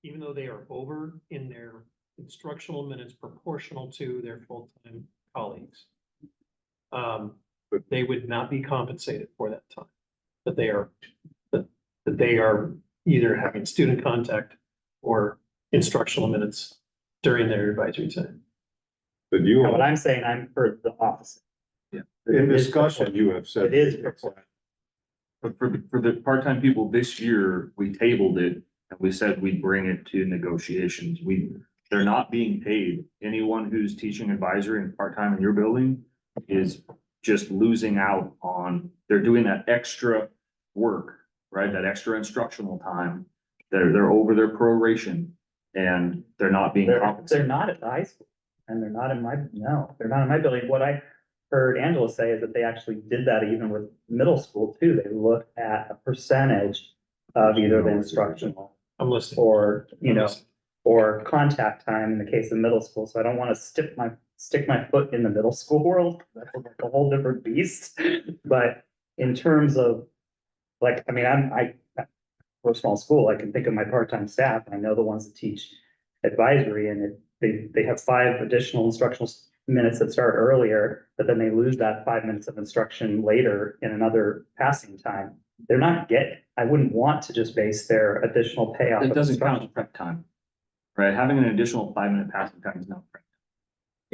even though they are over in their instructional minutes proportional to their full-time colleagues, they would not be compensated for that time. That they are either having student contact or instructional minutes during their advisory time. But you, What I'm saying, I'm for the opposite. yeah, in discussion, you have said. It is proportional. But for the part-time people this year, we tabled it and we said we'd bring it to negotiations. They're not being paid. Anyone who's teaching advisory and part-time in your building is just losing out on, they're doing that extra work, right? That extra instructional time. They're over their proration and they're not being They're compensated. not at the high school and they're not in my, no, they're not in my building. What I heard Angela say is that they actually did that even with middle school too. They looked at a percentage of either the instructional I'm listening. or, you know, or contact time in the case of middle school. So I don't want to stick my foot in the middle school world. That's a whole different beast. But in terms of like, I mean, for a small school, I can think of my part-time staff and I know the ones that teach advisory and they have 5 additional instructional minutes that start earlier, but then they lose that 5 minutes of instruction later in another passing time. They're not I wouldn't want to just base their additional pay off. It of doesn't count as instruction. prep time, right? Having an additional 5-minute passing time is not prep.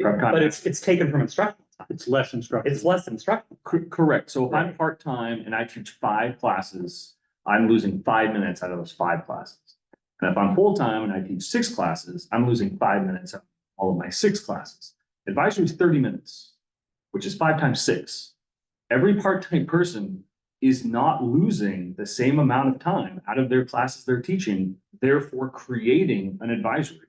Prep time. But it's taken from instructional time. It's less instructive. It's less instructional. Correct. So if I'm part-time and I teach 5 classes, I'm losing 5 minutes out of those 5 classes. And if I'm full-time and I teach 6 classes, I'm losing 5 minutes out of all of my 6 classes. Advisory is 30 minutes, which is 5 times 6. Every part-time person is not losing the same amount of time out of their classes they're teaching, therefore creating an advisory,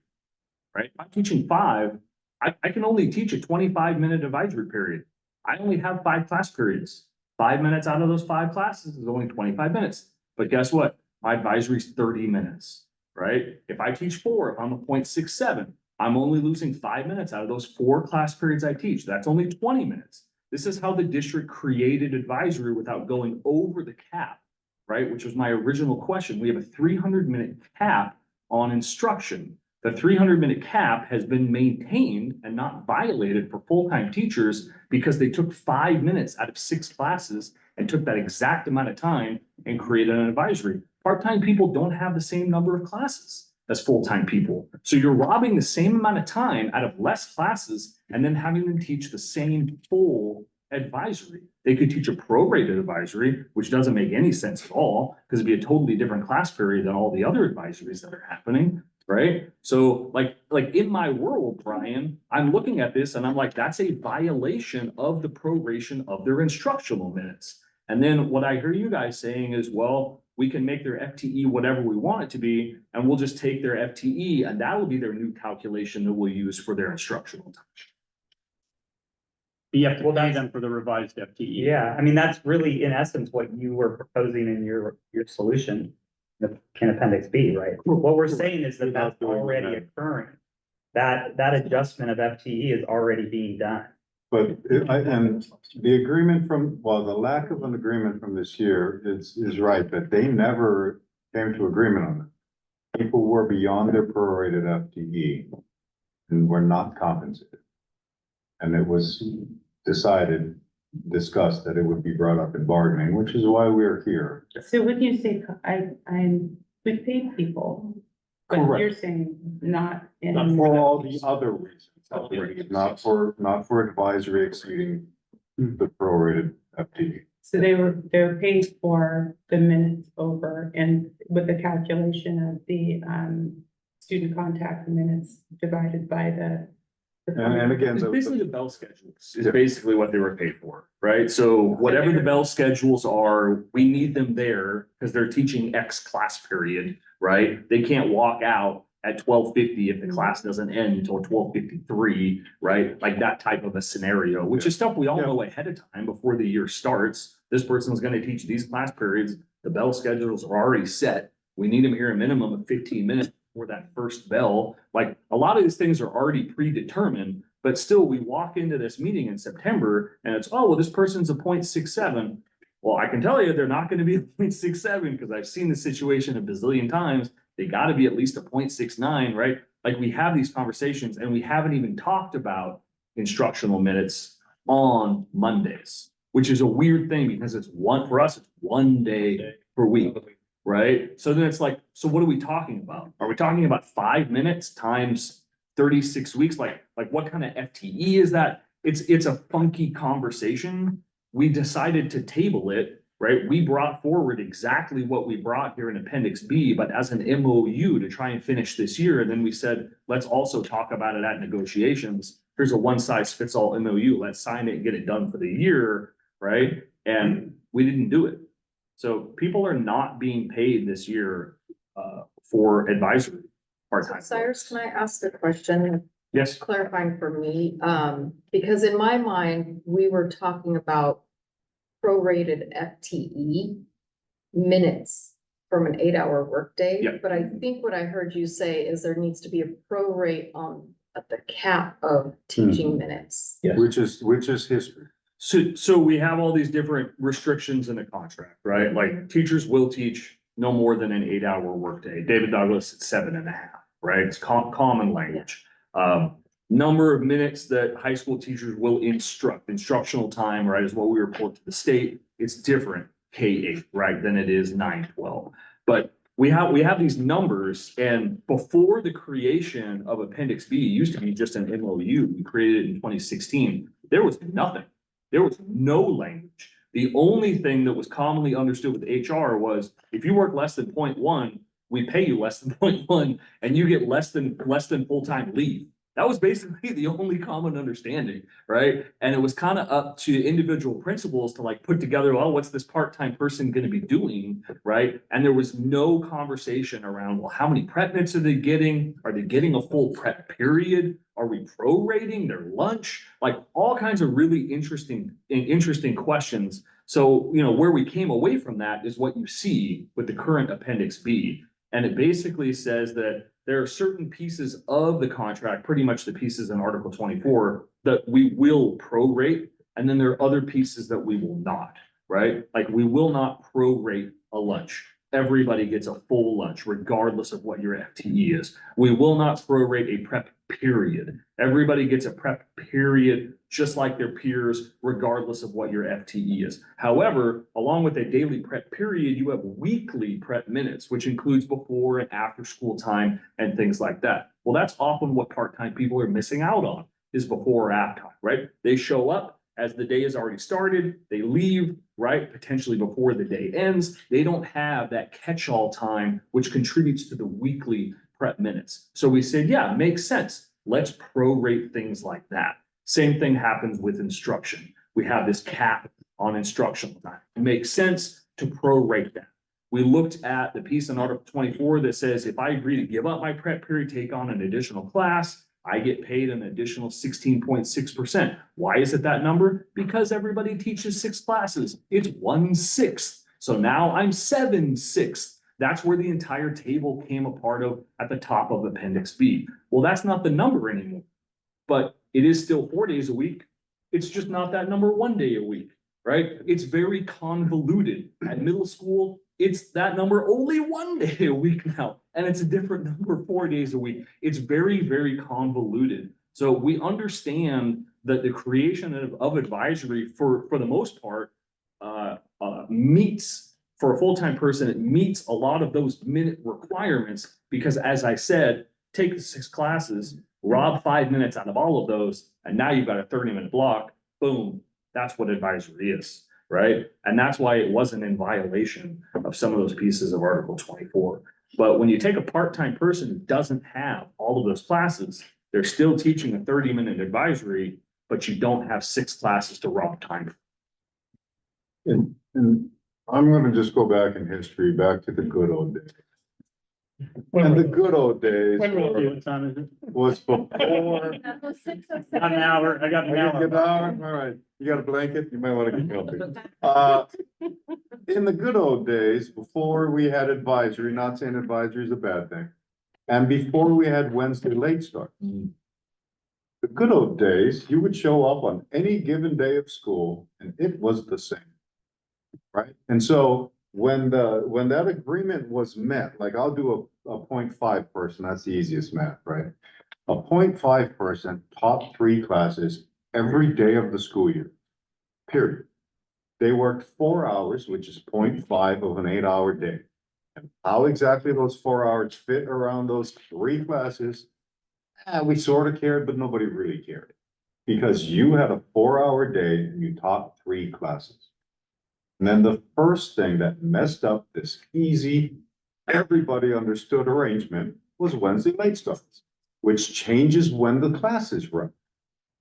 right? If I'm teaching 5, I can only teach a 25-minute advisory period. I only have 5 class periods. 5 minutes out of those 5 classes is only 25 minutes. But guess what? My advisory is 30 minutes, right? If I teach 4, if I'm a 0.67, I'm only losing 5 minutes out of those 4 class periods I teach. That's only 20 minutes. This is how the district created advisory without going over the cap, right? Which was my original question. We have a 300-minute cap on instruction. The 300-minute cap has been maintained and not violated for full-time teachers because they took 5 minutes out of 6 classes and took that exact amount of time and created an advisory. Part-time people don't have the same number of classes as full-time people. So you're robbing the same amount of time out of less classes and then having them teach the same full advisory. They could teach a prorated advisory, which doesn't make any sense at all because it'd be a totally different class period than all the other advisories that are happening, right? So like in my world, Brian, I'm looking at this and I'm like, that's a violation of the proration of their instructional minutes. And then what I hear you guys saying is, well, we can make their FTE whatever we want it to be, and we'll just take their FTE and that will be their new calculation that we'll use for their instructional time. You have to pay them for the revised FTE. Yeah, I mean, that's really in essence what you were proposing in your solution in appendix B, right? What we're saying is that that's already occurring. That adjustment of FTE is already being done. But and the agreement the lack of an agreement from this year is right, but they never came to agreement on it. People were beyond their prorated FTE and were not compensated. And it was discussed that it would be brought up in bargaining, which is why we're here. So when you say, we pay people, but Correct. you're saying not in. Not for all the other reasons, not for advisory exceeding the prorated FTE. So they're paid for the minutes over and with the calculation of the, student contact minutes divided by the. And again, It's basically the bell schedules is basically what they were paid for, right? So whatever the bell schedules are, we need them there because they're teaching X class period, right? They can't walk out at 12:50 if the class doesn't end until 12:53, right? Like that type of a scenario, which is stuff we all know ahead of time before the year starts. This person's going to teach these class periods. The bell schedules are already set. We need them here a minimum of 15 minutes for that first bell. Like a lot of these things are already predetermined, but still we walk into this meeting in September and it's, oh, well, this person's a 0.67. Well, I can tell you, they're not gonna be a 0.67 because I've seen the situation a bazillion times. They gotta be at least a 0.69, right? Like, we have these conversations and we haven't even talked about instructional minutes on Mondays, which is a weird thing because for us, it's 1 day per week, right? So then it's like, so what are we talking about? Are we talking about 5 minutes times 36 weeks? Like what kind of FTE is that? It's a funky conversation. We decided to table it, right? We brought forward exactly what we brought here in Appendix B, but as an MOU to try and finish this year. And then we said, let's also talk about it at negotiations. Here's a one-size-fits-all MOU. Let's sign it and get it done for the year, right? And we didn't do it. So people are not being paid this year for advisory part-time. Cyrus, can I ask a question? Yes. Clarifying for me, because in my mind, we were talking about prorated FTE minutes from an 8-hour workday. Yep. But I think what I heard you say is there needs to be a prorate at the cap of teaching minutes. Yes. Which is history. So we have all these different restrictions in the contract, right? Like, teachers will teach no more than an 8-hour workday. David Douglas at 7.5, right? It's common language. Number of minutes that high school teachers will instructional time, right, is what we report to the state. It's different K-8, right, than it is 9-12. But we have these numbers, and before the creation of Appendix B, it used to be just an MOU. We created it in 2016. There was nothing. There was no language. The only thing that was commonly understood with HR was if you work less than 0.1, we pay you less than 0.1 and you get less than full-time leave. That was basically the only common understanding, right? And it was kind of up to individual principals to like put together, well, what's this part-time person going to be doing, right? And there was no conversation around, well, how many prep minutes are they getting? Are they getting a full prep period? Are we prorating their lunch? Like, all kinds of really interesting questions. So, where we came away from that is what you see with the current Appendix B. And it basically says that there are certain pieces of the contract, pretty much the pieces in Article 24, that we will prorate. And then there are other pieces that we will not, right? Like, we will not prorate a lunch. Everybody gets a full lunch, regardless of what your FTE is. We will not prorate a prep period. Everybody gets a prep period, just like their peers, regardless of what your FTE is. However, along with a daily prep period, you have weekly prep minutes, which includes before and after school time and things like that. Well, that's often what part-time people are missing out on, is before or after time, right? They show up as the day has already started, they leave, right, potentially before the day ends. They don't have that catch-all time, which contributes to the weekly prep minutes. So we said, yeah, makes sense. Let's prorate things like that. Same thing happens with instruction. We have this cap on instructional time. It makes sense to prorate that. We looked at the piece in Article 24 that says, if I agree to give up my prep period, take on an additional class, I get paid an additional 16.6%. Why is it that number? Because everybody teaches 6 classes. It's 1/6. So now I'm 7/6. That's where the entire table came apart of at the top of Appendix B. Well, that's not the number anymore, but it is still 4 days a week. It's just not that number 1 day a week, right? It's very convoluted. At middle school, it's that number only 1 day a week now, and it's a different number 4 days a week. It's very, very convoluted. So we understand that the creation of advisory for the most part meets, for a full-time person, it meets a lot of those minute requirements, because as I said, take the 6 classes, rob 5 minutes out of all of those, and now you've got a 30-minute block. Boom, that's what advisory is, right? And that's why it wasn't in violation of some of those pieces of Article 24. But when you take a part-time person who doesn't have all of those classes, they're still teaching a 30-minute advisory, but you don't have 6 classes to rob time. And I'm gonna just go back in history, back to the good old days. And the good old days When will you, what time is it? was before. Got an hour, I got an hour. All right, you got a blanket? You might wanna get comfy. In the good old days, before we had advisory, not saying advisory is a bad thing, and before we had Wednesday late start. The good old days, you would show up on any given day of school and it was the same. right? And so when that agreement was met, like I'll do a 0.5 person, that's the easiest math, right? A 0.5 person taught 3 classes every day of the school year, period. They worked 4 hours, which is 0.5 of an 8-hour day. And how exactly those 4 hours fit around those 3 classes, we sort of cared, but nobody really cared. Because you had a 4-hour day and you taught 3 classes. And then the first thing that messed up this easy, everybody understood arrangement was Wednesday late starts, which changes when the classes run,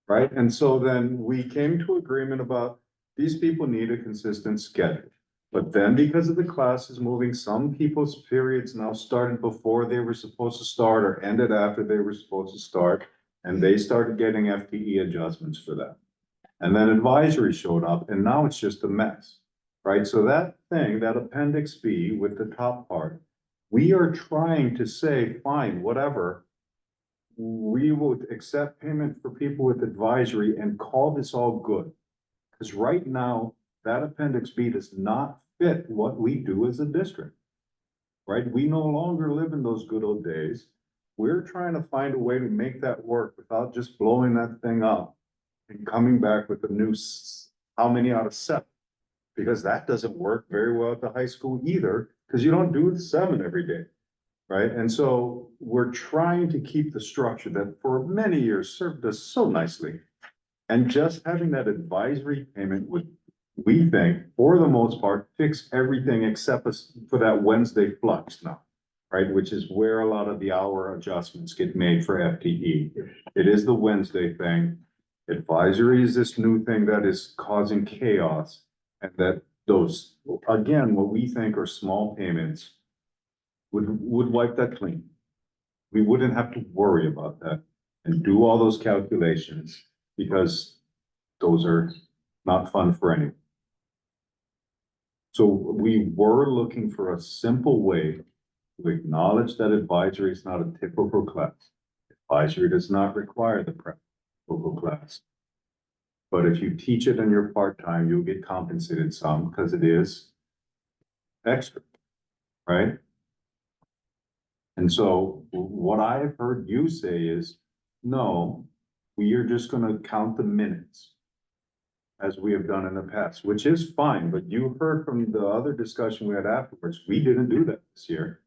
right? And so then we came to agreement about these people need a consistent schedule. But then because of the classes moving, some people's periods now started before they were supposed to start or ended after they were supposed to start. And they started getting FTE adjustments for that. And then advisory showed up and now it's just a mess, right? So that thing, that appendix B with the top part, we are trying to say, fine, whatever. We will accept payment for people with advisory and call this all good. Because right now, that appendix B does not fit what we do as a district. Right? We no longer live in those good old days. We're trying to find a way to make that work without just blowing that thing up and coming back with a new how many out of 7? Because that doesn't work very well at the high school either, because you don't do 7 every day. Right? And so we're trying to keep the structure that for many years served us so nicely. And just having that advisory payment would, we think, for the most part, fix everything except for that Wednesday flux now, right? Which is where a lot of the hour adjustments get made for FTE. It is the Wednesday thing. Advisory is this new thing that is causing chaos. And that those, again, what we think are small payments would wipe that clean. We wouldn't have to worry about that and do all those calculations because those are not fun for anyone. So we were looking for a simple way to acknowledge that advisory is not a typical class. Advisory does not require the typical class. But if you teach it and you're part-time, you'll get compensated some because it is extra, right? And so what I have heard you say is, no, we are just gonna count the minutes as we have done in the past, which is fine, but you heard from the other discussion we had afterwards, we didn't do that this year.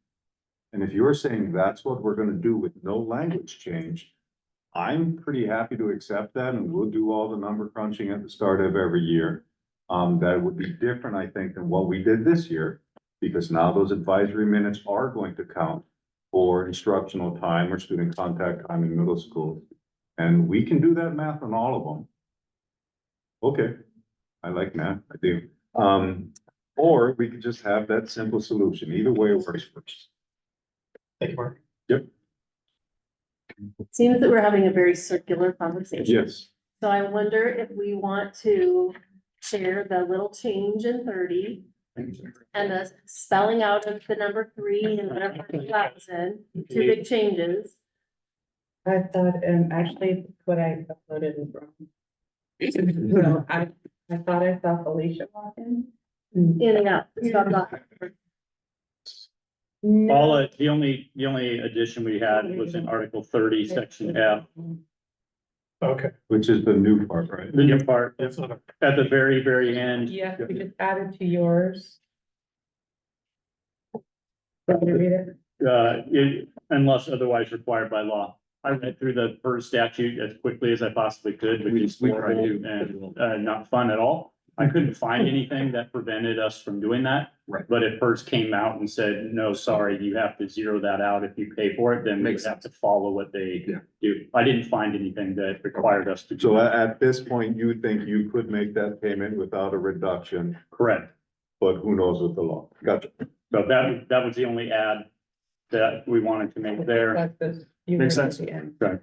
And if you're saying that's what we're gonna do with no language change, I'm pretty happy to accept that and we'll do all the number crunching at the start of every year. That would be different, I think, than what we did this year, because now those advisory minutes are going to count for instructional time or student contact time in middle school. And we can do that math on all of them. Okay, I like math, I do. Or we could just have that simple solution. Either way works first. Thank you, Mark. Yep, It seems that we're having a very circular conversation. yes. So I wonder if we want to share the little change in 30 and the spelling out of the number 3 and whatever that was in, 2 big changes. I thought, actually, what I uploaded was wrong. So I thought I saw Felicia walk in. In and out. Stop that. No. The only addition we had was in Article 30, Section F, Okay, Which is the new part, right? the new part, that's not at the very, very end. Yes, we just added to yours. Want me to read it? Unless otherwise required by law. I read through the PERS statute as quickly as I possibly could, which is before I do, and not fun at all. I couldn't find anything that prevented us from doing that. Right. But if PERS came out and said, no, sorry, you have to zero that out if you pay for it, then we would have to follow what they Yeah. do. I didn't find anything that required us to do. So that. at this point, you think you could make that payment without a reduction, Correct. but who knows with the law? Gotcha. So that was the only add that we wanted to make there. That's this. You Makes read it at sense. the end. Right.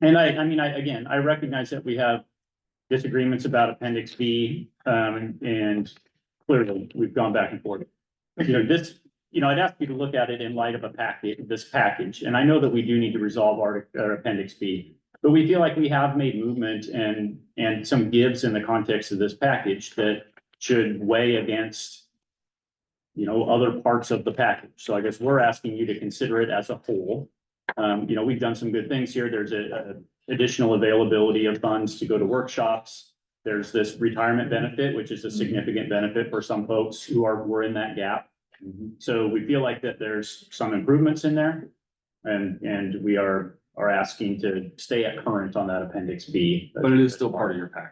And I recognize that we have disagreements about Appendix B, and clearly we've gone back and forth. I'd ask you to look at it in light of this package, and I know that we do need to resolve our Appendix B. But we feel like we have made movement and some gives in the context of this package that should weigh against, you know, other parts of the package. So I guess we're asking you to consider it as a whole. You know, we've done some good things here. There's a additional availability of funds to go to workshops. There's this retirement benefit, which is a significant benefit for some folks who were in that gap. So we feel like that there's some improvements in there. And we are asking to stay at current on that appendix B. But it is still part of your package.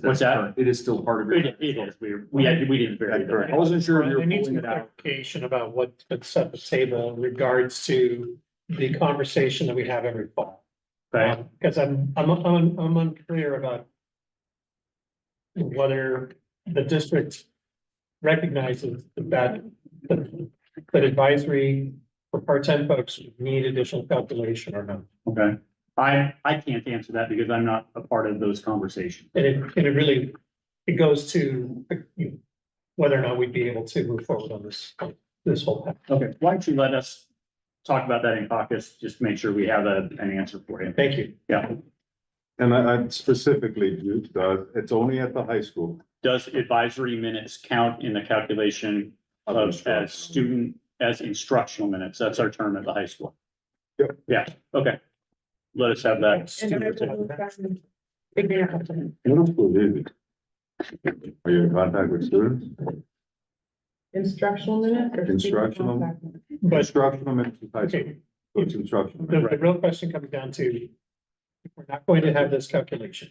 What's that? It is still part of your. It is, we didn't vary that. I wasn't sure if you were I need pulling some it out. clarification about what's at the table in regards to the conversation that we have every fall. Okay, Because I'm unclear about whether the district recognizes that advisory for part-time folks need additional calculation or not. okay. I can't answer that because I'm not a part of those conversations. And it really, it goes to whether or not we'd be able to move forward on this whole path. Okay, why don't you let us talk about that in caucus, just to make sure we have an answer for you. Thank you. Yeah, And I specifically, it's only at the high school. does advisory minutes count in the calculation of as instructional minutes? That's our term at the high school. Yep. Yeah, okay. Let us have that. Middle school is easy. Are you in contact with students? Instructional minutes or? Instructional. But Instructional minutes is high school. okay, So it's instructional. the real question comes down to, if we're not going to have this calculation.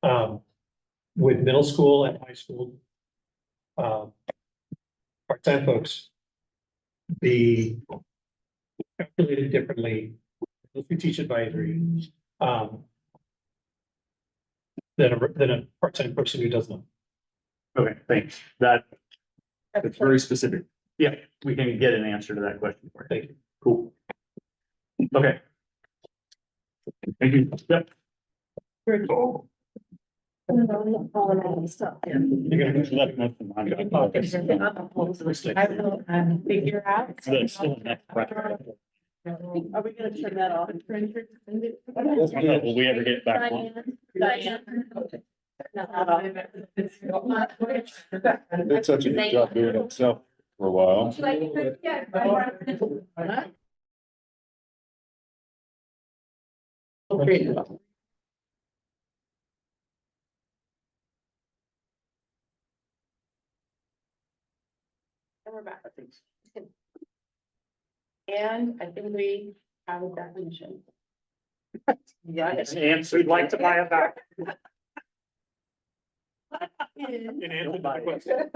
With middle school and high school. Part-time folks. Be calculated differently, if we teach advisory. Than a part-time person who does not. Okay, thanks. That, It's very specific. yeah, we can get an answer to that question for you. Thank you. Cool. Okay. Thank you. Yep. Stuff. I will, figure out. Are we gonna turn that off? Will we ever get back on? Diane. Did such a good job doing it itself for a while. And we're back. And I think we have a definition. Yes, and we'd like to buy it back. In answer to my question.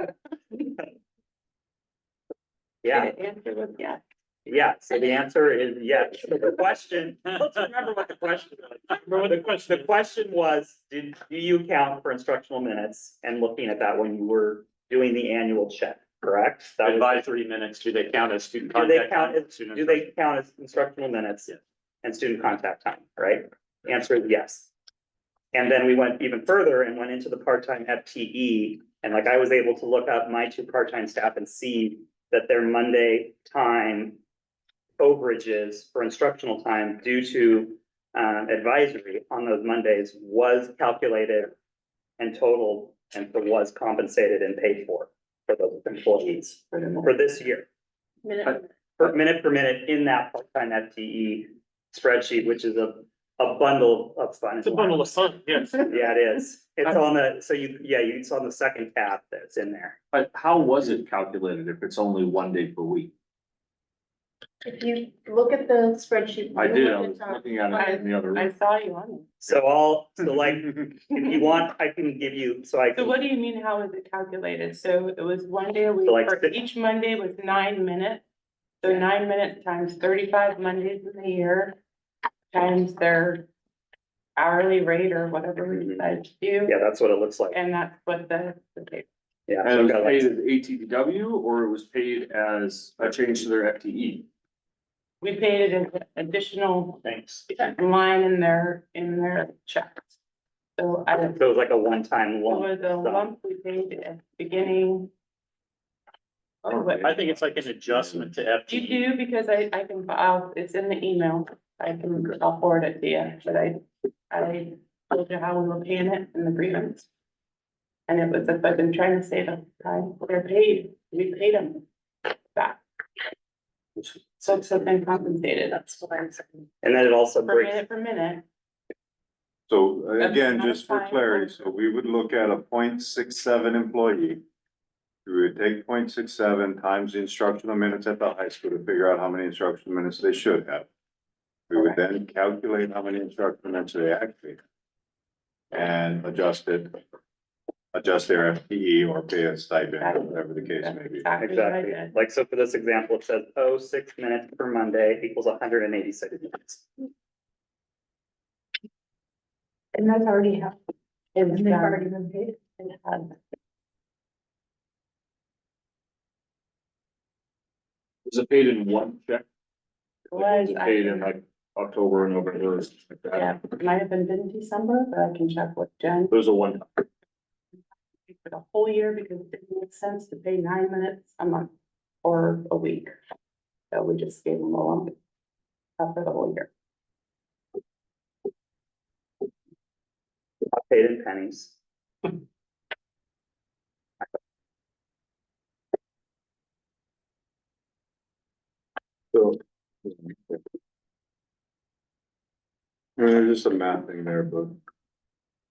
Yeah, Answer was yes. yeah, so the answer is yes. So the question, let's remember what the question was. Remember what the question The question was, do you count for instructional minutes and looking at that when you were doing the annual check, correct? That was- Advisory minutes, do they count as student Do they contact? count time? as, do they count as instructional minutes? Yeah. And student contact time, right? Answer is yes. And then we went even further and went into the part-time FTE, and like I was able to look up my two part-time staff and see that their Monday time overages for instructional time due to advisory on those Mondays was calculated and totaled, and so was compensated and paid for those employees for this year. Minute. Per minute in that part-time FTE spreadsheet, which is a bundle of fun. It's a bundle of fun, yes. Yeah, it is. It's on the, so it's on the second tab that's in there. But how was it calculated if it's only one day per week? If you look at the spreadsheet. I did, I was looking at it in the other I room. saw you on it. So like, if you want, I can give you, So what do you mean, how is it calculated? So it was one day a week, So like for each Monday was 9 minutes. So 9 minutes times 35 Mondays in the year, times their hourly rate or whatever we decide to do. Yeah, that's what it looks like. And that's what the Yeah. And so it I've was got paid like- as ATW or it was paid as a change to their FTE? we paid it as an additional Thanks. line in their checks. So So it was like a one-time it lump. was a lump we paid at the beginning. Oh, but I think it's like an adjustment to you FTE. do, because I can, it's in the email. I'll forward it to you, but I told you how we were paying it in the agreements. And it was, I've been trying to say the time they're paid, we paid them back. So it's been compensated, that's what I'm saying. And then it also For breaks, minute, So again, That's just for fine. clarity, so we would look at a 0.67 employee. We would take 0.67 times the instructional minutes at the high school to figure out how many instructional minutes they should have. We would then calculate how many instructional minutes they actually have. And adjust their FTE or pay a stipend, whatever the case may be. exactly what I exactly, did. like, so for this example, it says, 6 minutes per Monday equals 186 minutes. And that's already happened. It's They've done. already been paid. It had. Was it paid in one check? Was, Was it I paid in can- like October and November or something like that? Yeah, it might have been in December, but I can check with Jen It was a one. for the whole year because it didn't make sense to pay 9 minutes a month or a week. So we just gave them a lump for the whole year. I paid in pennies. So. There's just a math thing there, but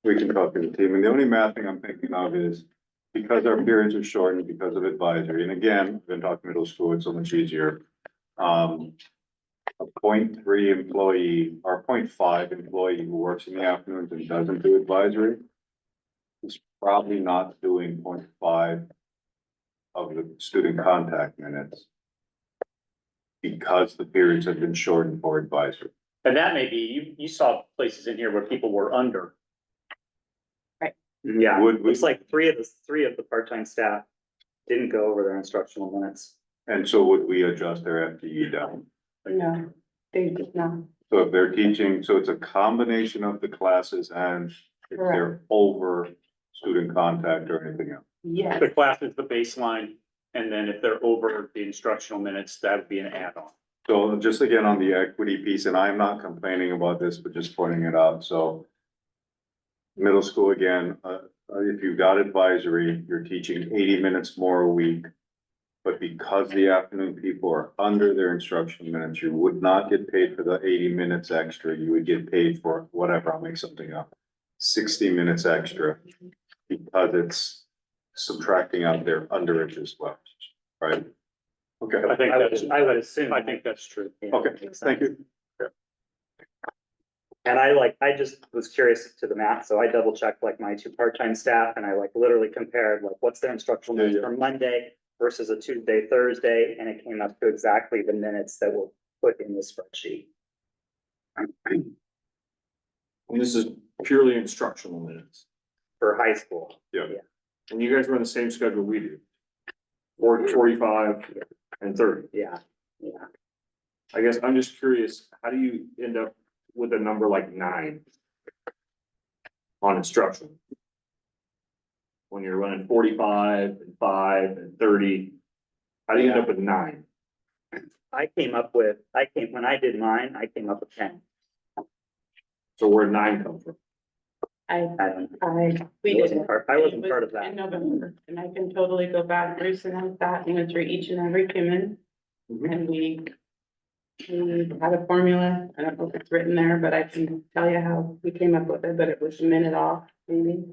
we can talk to the team. And the only math thing I'm thinking of is because our periods are shortened because of advisory. And again, I've been talking middle school, it's so much easier. A 0.3 employee or 0.5 employee who works in the afternoons and doesn't do advisory is probably not doing 0.5 of the student contact minutes because the periods have been shortened for advisory. And that may be, you saw places in here where people were under. Yeah, Would we- looks like three of the part-time staff didn't go over their instructional minutes. And so would we adjust their FTE down? No, they did not. So if they're teaching, so it's a combination of the classes and if they're over student contact or anything else. Yes, The class is the baseline, and then if they're over the instructional minutes, that would be an add-on. So just again, on the equity piece, and I'm not complaining about this, but just pointing it out, so. Middle school again, if you've got advisory, you're teaching 80 minutes more a week. But because the afternoon people are under their instruction minutes, you would not get paid for the 80 minutes extra, you would get paid for whatever, I'll make something up. 60 minutes extra, because it's subtracting out their underage as well, right? Okay, I think that's, I would assume. I think that's true. Yeah, okay, makes thank sense. you. And I just was curious to the math, so I double checked like my 2 part-time staff and I like literally compared like what's their instructional minutes for Monday versus a Tuesday, Thursday, and it came up to exactly the minutes that were put in the spreadsheet. And this is purely instructional minutes. For high school. And you guys run the same schedule we do. 45 and 30. Yeah. I guess I'm just curious, how do you end up with a number like 9? On instruction? When you're running 45 and 5 and 30, how do you end up with 9? When I did mine, I came up with 10. So where'd 9 come from? I I wasn't part It of was that. in November, and I can totally go back, Bruce and I sat and went through each and every human. And we had a formula, I don't know if it's written there, but I can tell you how we came up with it, but it was a minute off, maybe.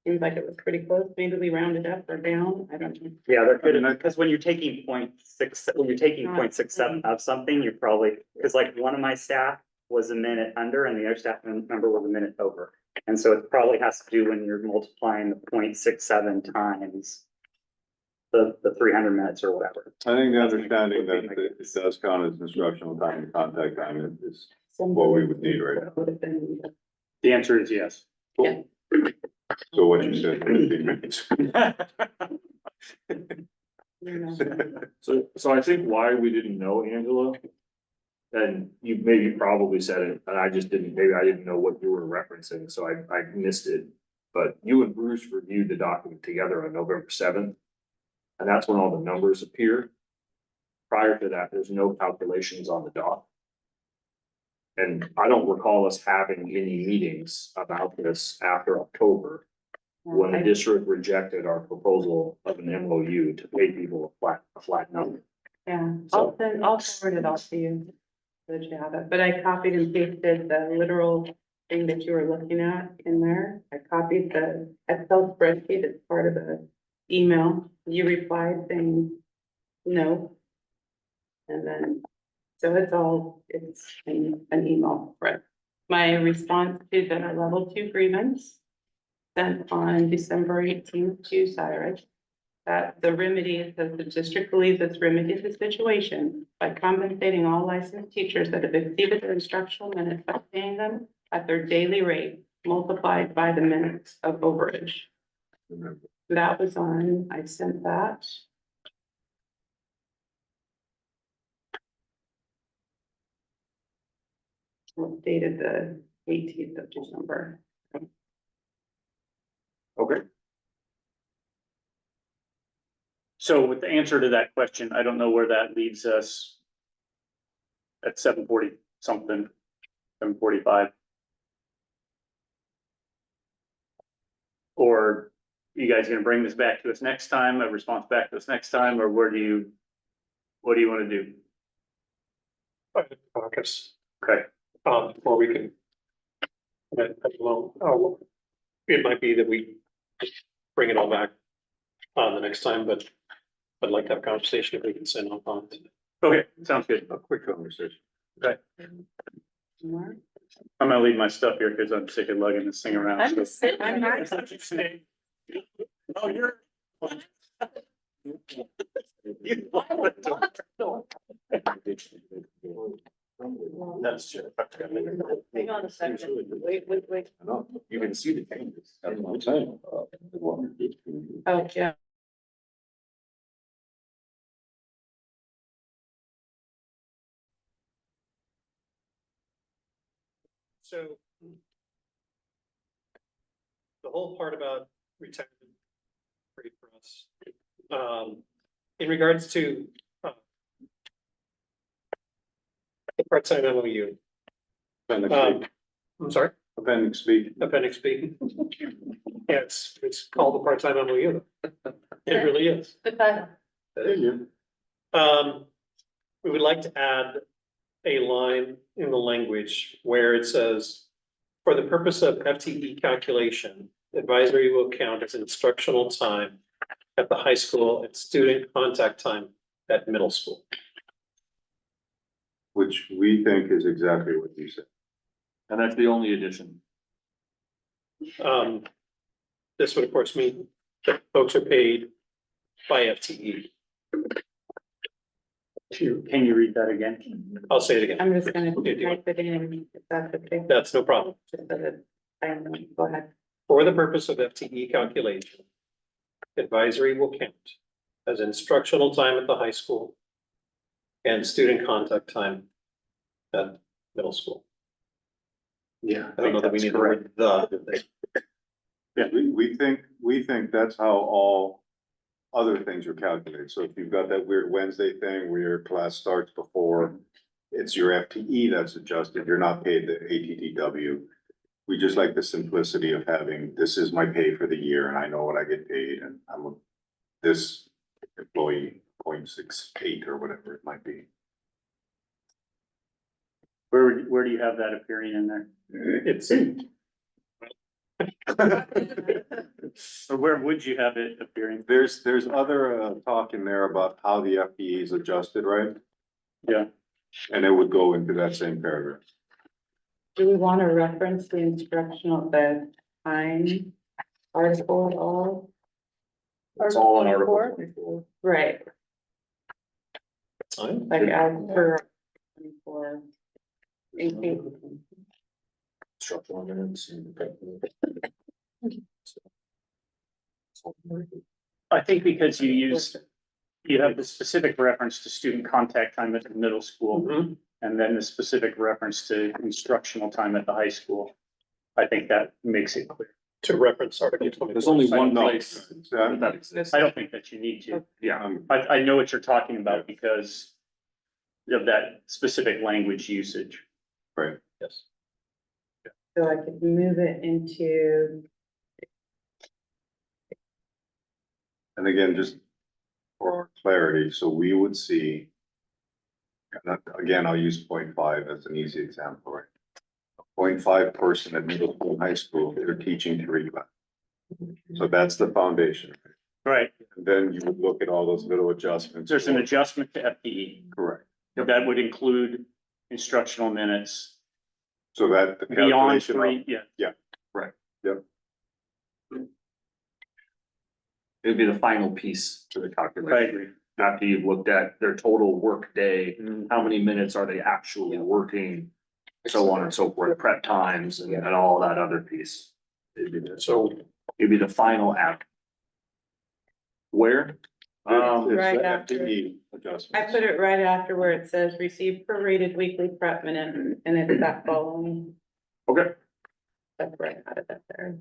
Seems like it was pretty close, maybe we rounded up or down, I don't know. Yeah, there could I mean, have, because when you're taking 0.6, when you're taking 0.67 of something, you're probably, because like one of my staff was a minute under and the other staff member was a minute over. And so it probably has to do when you're multiplying the 0.67 times the 300 minutes or whatever. I think the understanding that it does count as instructional time and contact time is what we would need, right? Would have been, The answer is yes. Yeah. So what you said, 15 minutes. you know, So I think why we didn't know, Angela. And you maybe probably said it, and I just didn't, maybe I didn't know what you were referencing, so I missed it. But you and Bruce reviewed the document together on November 7th. And that's when all the numbers appear. Prior to that, there's no calculations on the doc. And I don't recall us having any meetings about this after October, when the district rejected our proposal of an MOU to pay people a flat number. Yeah, So- I'll forward it all to you, so that you have it, but I copied and pasted the literal thing that you were looking at in there. I copied the Excel spreadsheet as part of the email. You replied saying no. And then, so it's an email, right? My response to the level 2 grievance sent on December 18th to Cyrus, that the remedy is that the district believes it's remedied the situation by compensating all licensed teachers that have exceeded their instructional minutes by paying them at their daily rate multiplied by the minutes of overage. That was on, I sent that. Dated the 18th of December. Okay. So with the answer to that question, I don't know where that leaves us at 7:40 something, 7:45. Or you guys gonna bring this back to us next time, a response back to us next time, or what do you wanna do? Caucus, Okay, or we can. Well, it might be that we bring it all back on the next time, but I'd like to have a conversation if we can send on. okay, sounds good. A quick conversation. More? I'm gonna leave my stuff here because I'm sick of lugging this thing around. I'm just sitting. I'm not. Oh, you're. That's true. Hang on a second. Wait. You can see the changes. That's what I'm saying. Oh, yeah. So. The whole part about retirement. Great for us. In regards to. The part-time MOU, I'm sorry, Appendix B. appendix B. Yeah, it's called the part-time MOU. It really is. The title. There you We would like to add a line in the language where it says, for the purpose of FTE calculation, advisory will count as instructional time at the high school and student contact time at middle school. Which we think is exactly what you said. And that's the only addition. This would of course mean that folks are paid by FTE. Can you read that again? I'll say it again. I'm just gonna Okay, do you type it in, if that's okay. That's no problem. Just so that I don't know. Go ahead. For the purpose of FTE calculation, advisory will count as instructional time at the high school and student contact time at middle school. Yeah. I don't know that we need the word the. Yeah, we think that's how all other things are calculated. So if you've got that weird Wednesday thing where your class starts before, it's your FTE that's adjusted, you're not paid the ATTW. We just like the simplicity of having, this is my pay for the year and I know what I get paid and I'm this employee 0.68 or whatever it might be. Where do you have that appearing in there? It's, Or where would you have it appearing? There's other talk in there about how the FTE is adjusted, right? Yeah. And it would go into that same paragraph. Do we want to reference the instructional, the time article at all? It's all in Article 24? 24. Right, time. like as per 24. Structural minutes and. I think because you have the specific reference to student contact time at the middle school, Mhm. and then the specific reference to instructional time at the high school. I think that makes it clear. To reference Article 24. There's only one No, place that exists. I don't think that you need to. Yeah, I know what you're talking about because of that specific language usage. Right. Yes. So I could move it into, And again, just for clarity, so we would see. Again, I'll use 0.5 as an easy example, right? A 0.5 person at middle school, high school, they're teaching 3 classes. So that's the foundation. Right, And then you would look at all those little adjustments. there's an adjustment to FTE. Correct. That would include instructional minutes So that the beyond calculation. three, yeah. It'd be the final piece to the calculation. After you've looked at their total work day, how many minutes are they actually working? So on and so forth, prep times and all that other piece. So it'd be the final app. Where? It's the Right after. FTE I adjustments. put it right after where it says receive prorated weekly prep minute, and it's that following. Okay. That's right out of that there.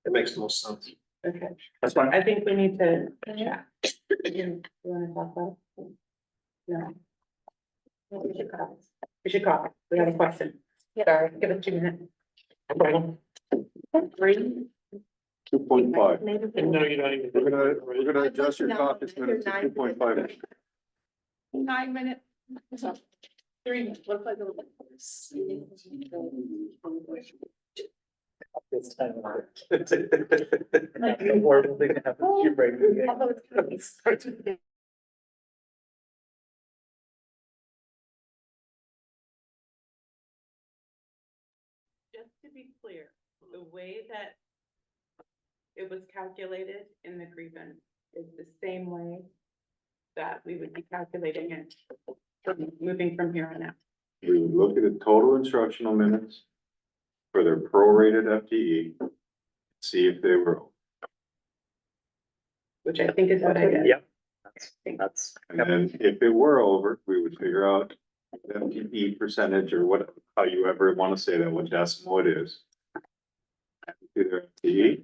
It makes the most sense. Okay, That's fine. I think we need to chat. You wanna talk about? No. We should call. We should call. We have a question. Sorry, give it 2 minutes. Three. 2.5. No, you don't even. We're gonna adjust your caucus minutes to 2.5. 9 minutes. So, 3 minutes. What if I go? This time of year. Like, the horrible thing that happens to your brain. Just to be clear, the way that it was calculated in the grievance is the same way that we would be calculating it from moving from here on out. We would look at the total instructional minutes for their prorated FTE, see if they were, Which I think is what I did. Yep. That's, and then if they were over, we would figure out FTE percentage or what, how you ever want to say that, what decimal it is. Do their FTE.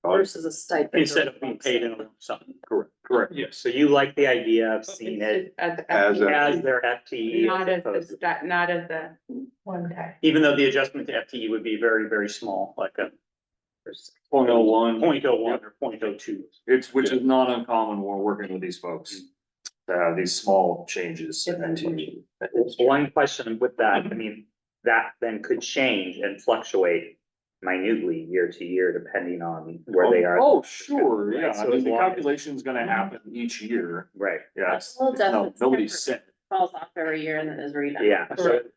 Versus a stipend. Instead of being paid in a lump sum. Correct. Yes. so you like the idea of seeing it As As a- as their FTE. not as as the opposed to- stat, not as the one time. Even though the adjustment to FTE would be very, very small, like a 0.01. 0.01 or 0.02. It's, which is not uncommon when we're working with these folks. These small changes. in FTE. One question with that, I mean, that then could change and fluctuate minutely year to year, depending on where they are. Oh, sure, yeah, I So mean, as the long as- calculation's gonna happen each year, Right, yeah, it's, Well, no, definitely. nobody's set. Falls off every year and then is redone. yeah,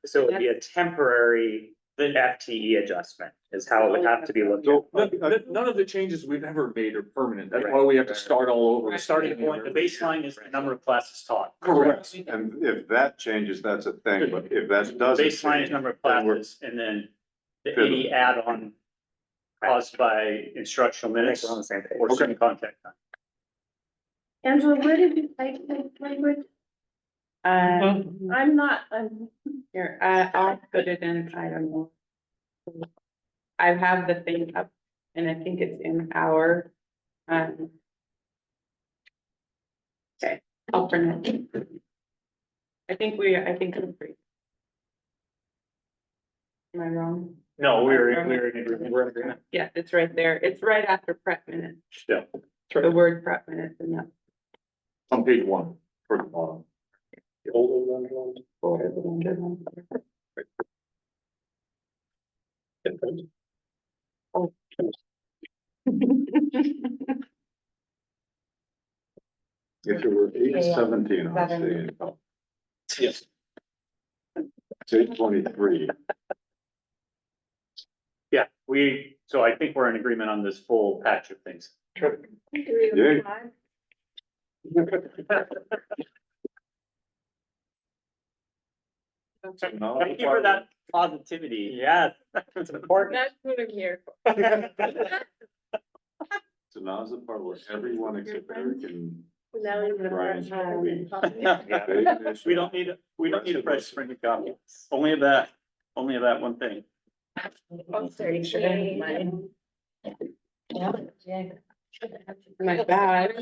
so it'd be a temporary, the FTE adjustment is how it would have to be looked So, at. none of the changes we've ever made are permanent, that's why we have to start all over. The starting point, the baseline is the number of classes taught. Correct. And if that changes, that's a thing, but if that doesn't. Baseline is change, number of then we're- classes, and then the Fiddle. 80 add-on caused by instructional I think minutes we're on the same page. or student contact time. Angela, where did you type the language? I'm not, Here, I'll put it in, I don't know. I have the thing up, and I think it's in our, okay, I'll print it. I think I'm free. Am I wrong? No, we're in agreement, we're in agreement. Yeah, it's right there. It's right after prep minutes. Yeah. The word prep minutes and that. On page 1, toward the bottom. If it were 817, I would say, Yes. it's 823. Yeah, so I think we're in agreement on this full patch of things. Yeah. Thank you for that positivity. Yeah, it's important. that's what I'm here. So now's the part where everyone except Eric and Now we're gonna Brian start leave. Yeah. We don't need a fresh spring of coffee. Only of that one thing. My bad.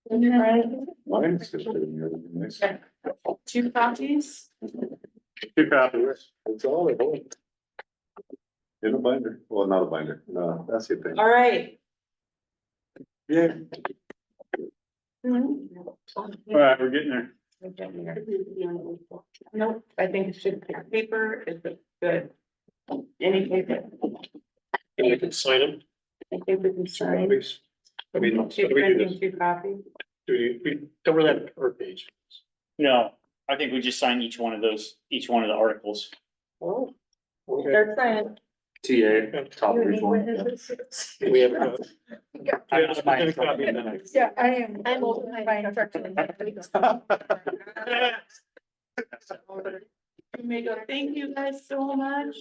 Mine's still sitting here. Nice. 2 copies. Two copies. That's all I hold. In a binder. Well, not a binder. No, that's the thing. All right. Yeah. All right, we're getting there. Nope, I think it should, paper is good. Any paper, And we can sign them, I think we can sign. copies. I mean, how She's do we do printing this? 2 copies. We don't really have a per page. No, I think we just sign each one of those, each one of the articles. Oh. Okay. They're signing. TA, top of each one. We have. I just might- a copy of that. Yeah, I am. I'm open by instruction. Thank you guys so much.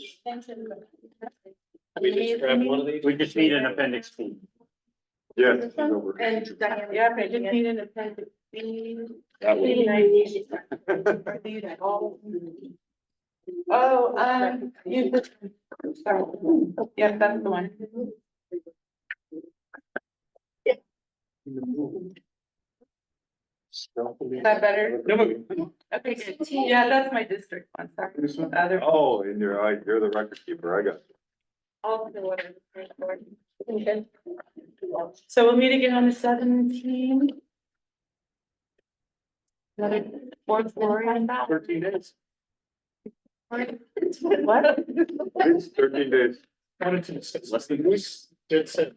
We just grab one of these. We just need an appendix B. Yeah. And, yeah, I just need an appendix B. That would- Oh, you just, sorry, yeah, that's the one. Is that better? Okay, good. Yeah, that's my district one, sorry. This one? Other. Oh, and you're the record keeper. I got you. All the whatever. Okay. So we'll meet again on the 17th. Another fourth floor. 13 days. What? It's 13 days. Wanted to discuss. Less than weeks. Did send.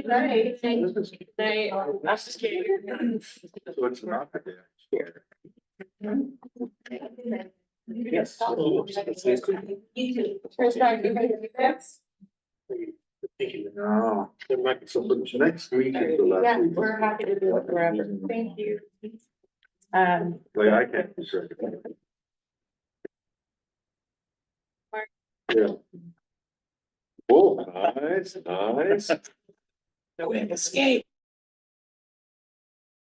Right. They, That's just kidding. So it's not the day. Yes. First time, you ready to do this? No. There might be So some. next week is the last Yeah, week. we're happy to do it forever. Thank you. Like I can't. be sure. Yeah. Oh, nice, nice. No escape.